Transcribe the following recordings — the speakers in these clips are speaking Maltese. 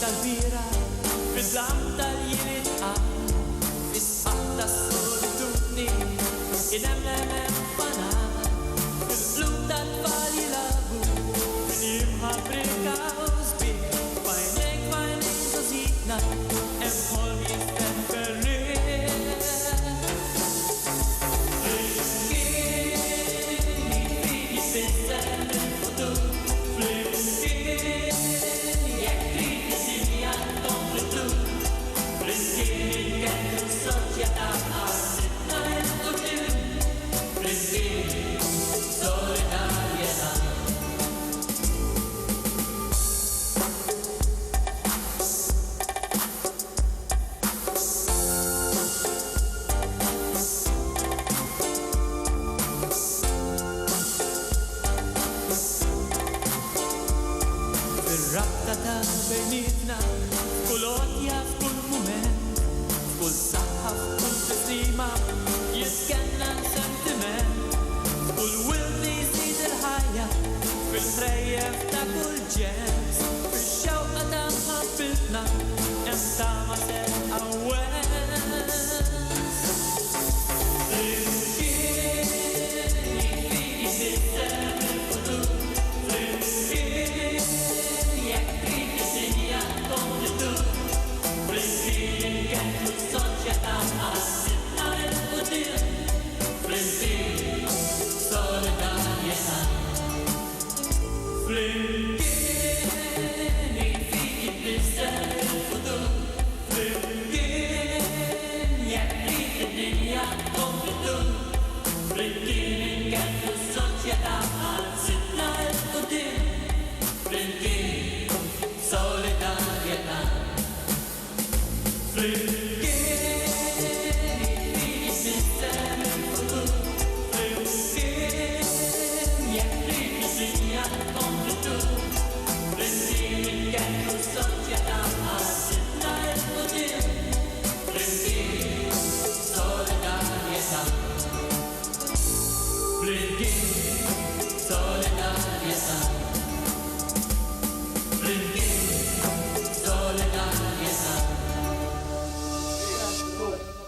tal-bira, fid-dlam tal-jien itqal, fis-saq tas-solitudni, inem banan, fil-qlub tal-tfal jilabu, min jimħabrika u sbieħ, fajnejn żożitna, hemm ħolm jistenn ferrieħ. Rabta ta' bejnietna, f'kull għodja, f'kull mument, f'kull saħħa, f'kull tislima, jiskenna sentiment, f'kull wildi jżid il-ħajja, fil-trejjef ta' kull ġens, fil-xewqa ta' ħabbilna, hemm tama ser għawens.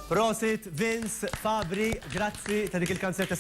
Prosit, Vince, Fabri, grazzi ta' dik il-kanzetta